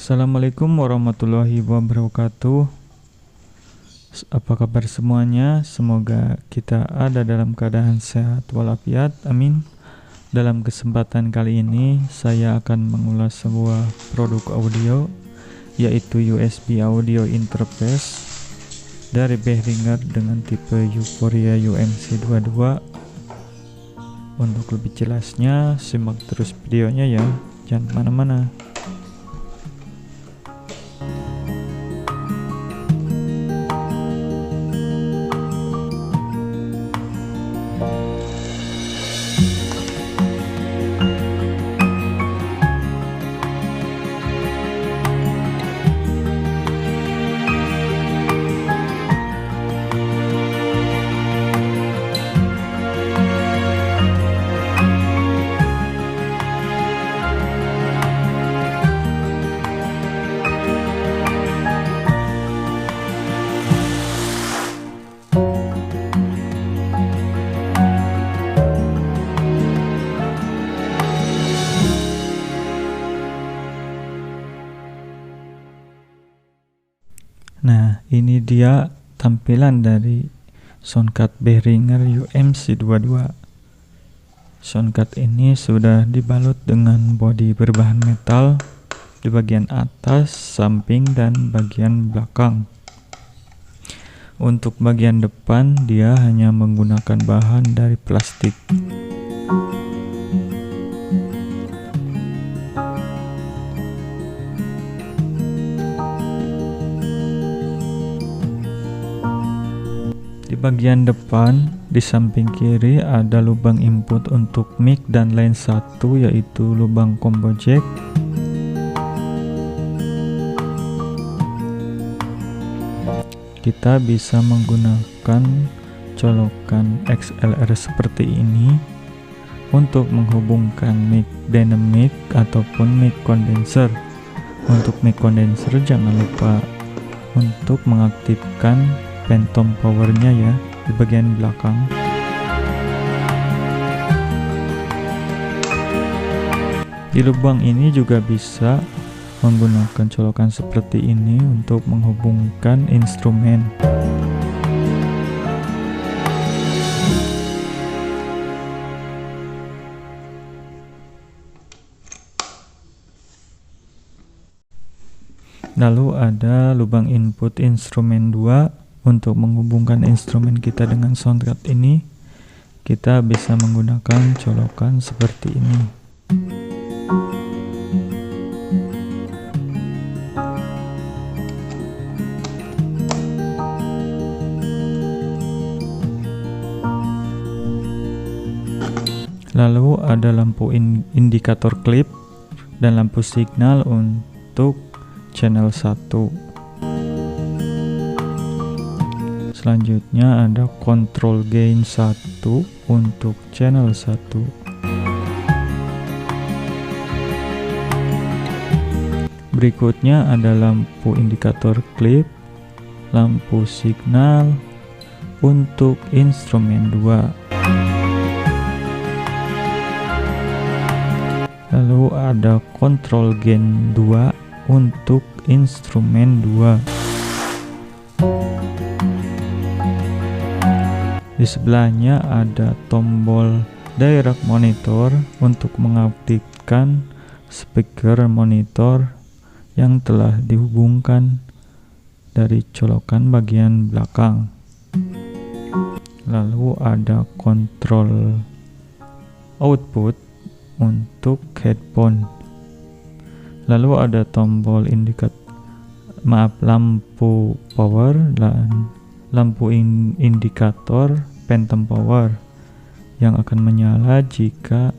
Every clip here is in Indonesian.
Assalamualaikum warahmatullahi wabarakatuh. Apa kabar semuanya? Semoga kita ada dalam keadaan sehat walafiat. Amin. Dalam kesempatan kali ini saya akan mengulas sebuah produk audio, yaitu USB audio interface dari Behringer dengan tipe Euphoria UMC22. Untuk lebih jelasnya simak terus videonya ya, jangan kemana-mana. Nah, ini dia tampilan dari soundcard Behringer UMC22. Soundcard ini sudah dibalut dengan bodi berbahan metal di bagian atas, samping, dan bagian belakang. Untuk bagian depan, dia hanya menggunakan bahan dari plastik. Di bagian depan, di samping kiri ada lubang input untuk mic dan line 1, yaitu lubang combo jack. Kita bisa menggunakan colokan XLR seperti ini untuk menghubungkan mic dynamic ataupun mic condenser. Untuk mic condenser jangan lupa untuk mengaktifkan phantom powernya ya di bagian belakang. Di lubang ini juga bisa menggunakan colokan seperti ini untuk menghubungkan instrumen. Lalu ada lubang input instrumen 2. Untuk menghubungkan instrumen kita dengan soundcard ini, kita bisa menggunakan colokan seperti ini. Lalu ada lampu indikator klip dan lampu signal untuk channel 1. Selanjutnya ada control gain 1 untuk channel 1. Berikutnya ada lampu indikator klip, lampu signal untuk instrumen 2. Lalu ada control gain 2 untuk instrumen 2. Di sebelahnya ada tombol direct monitor untuk mengaktifkan speaker monitor yang telah dihubungkan dari colokan bagian belakang. Lalu ada kontrol output untuk headphone. Lalu ada tombol lampu power dan lampu indikator phantom power yang akan menyala jika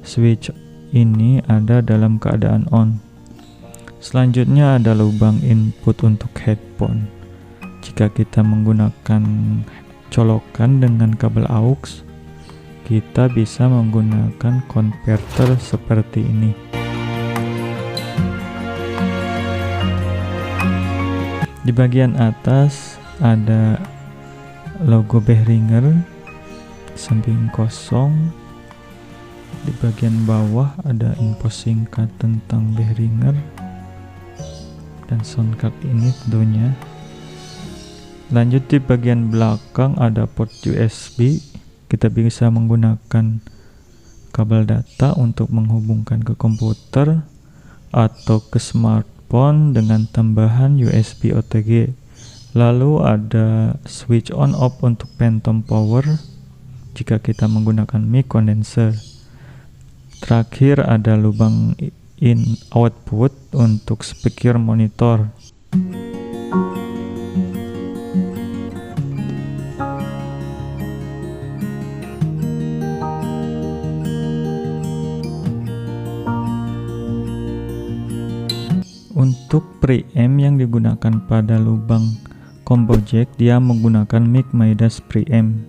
switch ini ada dalam keadaan on. Selanjutnya ada lubang input untuk headphone. Jika kita menggunakan colokan dengan kabel aux, kita bisa menggunakan converter seperti ini. Di bagian atas ada logo Behringer, samping kosong. Di bagian bawah ada info singkat tentang Behringer. dan sound card ini tentunya. Lanjut, di bagian belakang ada port USB. Kita bisa menggunakan kabel data untuk menghubungkan ke komputer atau ke smartphone dengan tambahan USB OTG. Lalu ada switch on off untuk phantom power jika kita menggunakan mic condenser. Terakhir ada lubang in output untuk speaker monitor. Untuk preamp yang digunakan pada lubang combo jack, dia menggunakan mic Midas preamp.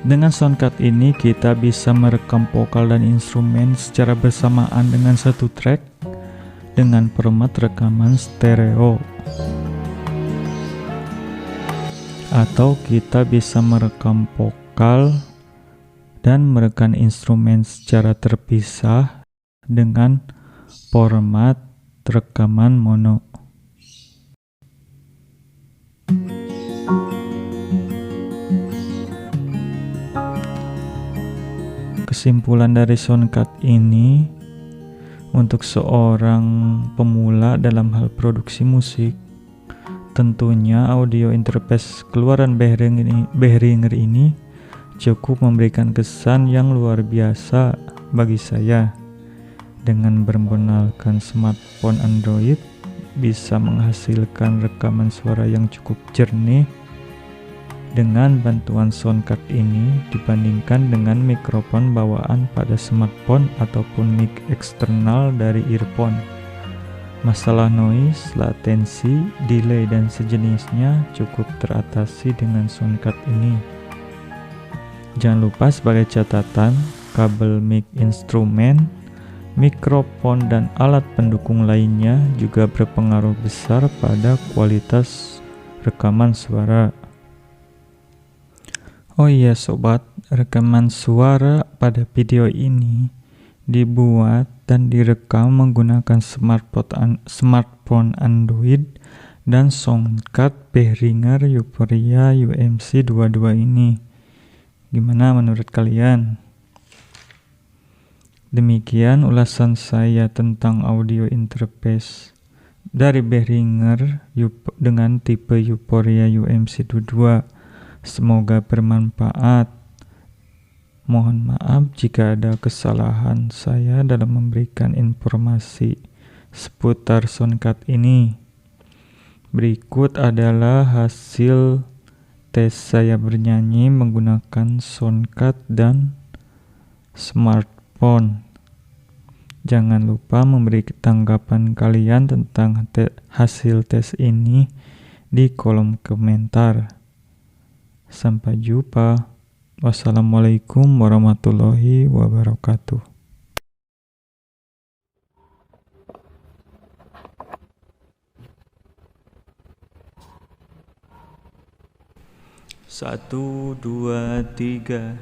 Dengan soundcard ini kita bisa merekam vokal dan instrumen secara bersamaan dengan satu track dengan format rekaman stereo. Atau kita bisa merekam vokal dan merekam instrumen secara terpisah dengan format rekaman mono. Kesimpulan dari soundcard ini, untuk seorang pemula dalam hal produksi musik, tentunya audio interface keluaran Behringer ini cukup memberikan kesan yang luar biasa bagi saya. Dengan memperkenalkan smartphone Android, bisa menghasilkan rekaman suara yang cukup jernih dengan bantuan soundcard ini dibandingkan dengan mikrofon bawaan pada smartphone ataupun mic eksternal dari earphone. Masalah noise, latensi, delay, dan sejenisnya cukup teratasi dengan soundcard ini. Jangan lupa sebagai catatan, kabel mic instrumen, mikrofon, dan alat pendukung lainnya juga berpengaruh besar pada kualitas rekaman suara. Oh iya sobat, rekaman suara pada video ini dibuat dan direkam menggunakan smartphone Android dan soundcard Behringer Euphoria UMC 22 ini. Gimana menurut kalian? Demikian ulasan saya tentang audio interface dari Behringer dengan tipe Euphoria UMC 22. Semoga bermanfaat. Mohon maaf jika ada kesalahan saya dalam memberikan informasi seputar soundcard ini. Berikut adalah hasil tes saya bernyanyi menggunakan soundcard dan smartphone. Jangan lupa memberi tanggapan kalian tentang hasil tes ini di kolom komentar. Sampai jumpa. Wassalamualaikum warahmatullahi wabarakatuh. Satu, dua, tiga.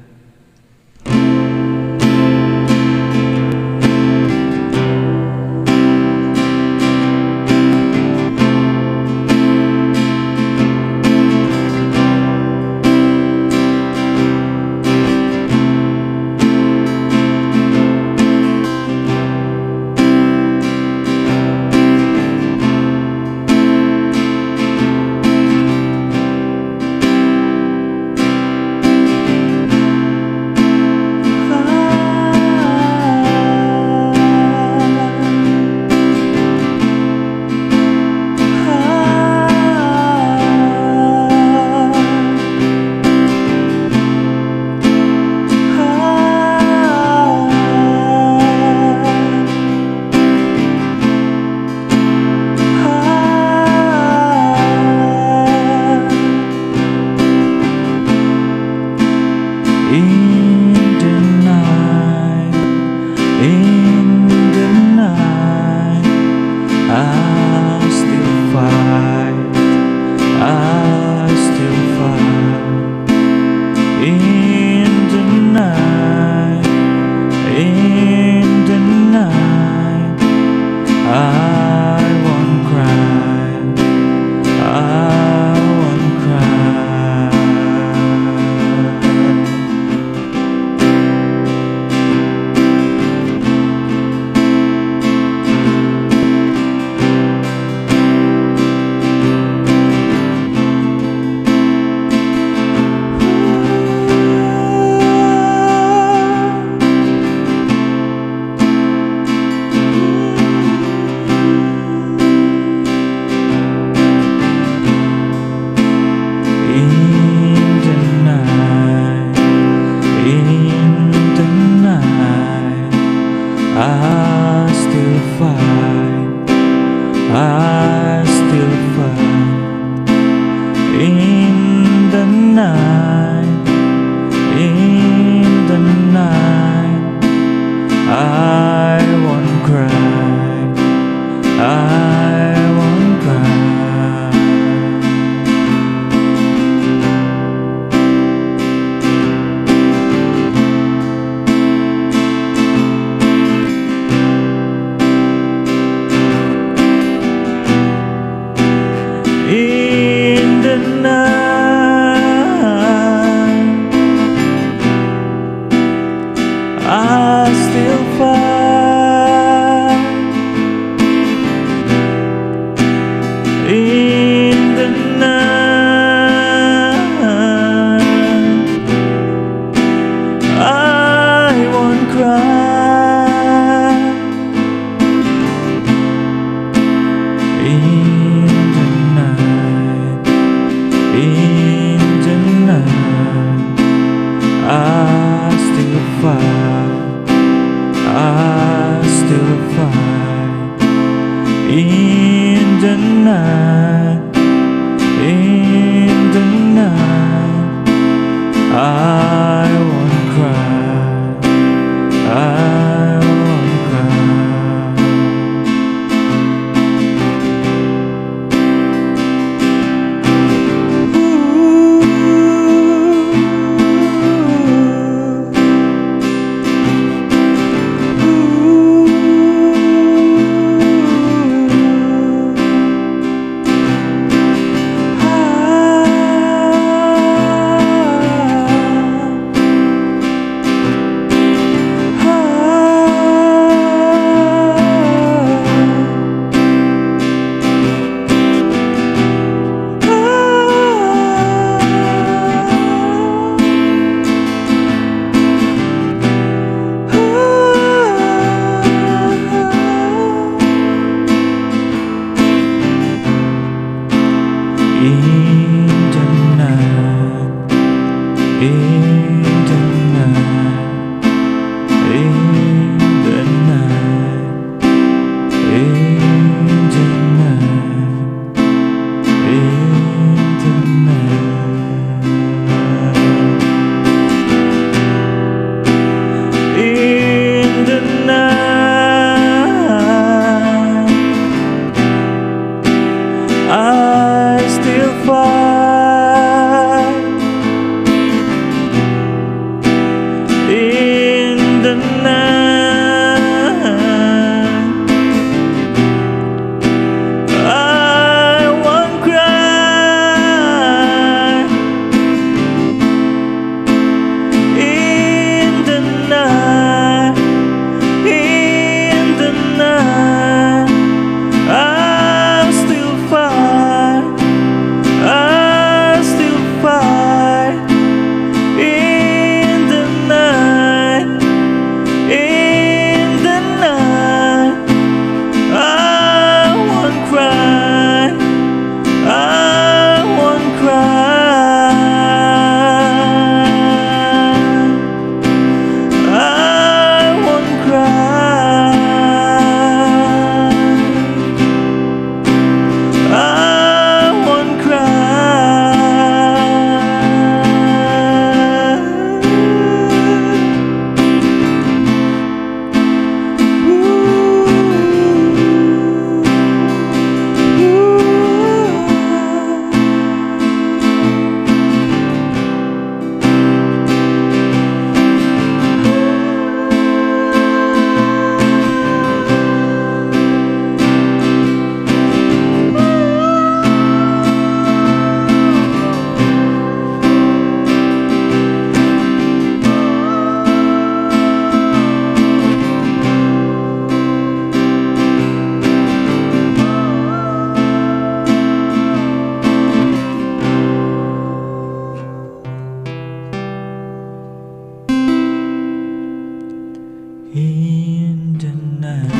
In the night,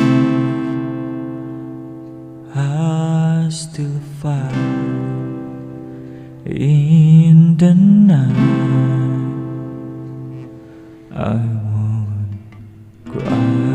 I still fight. In the night, I won't cry.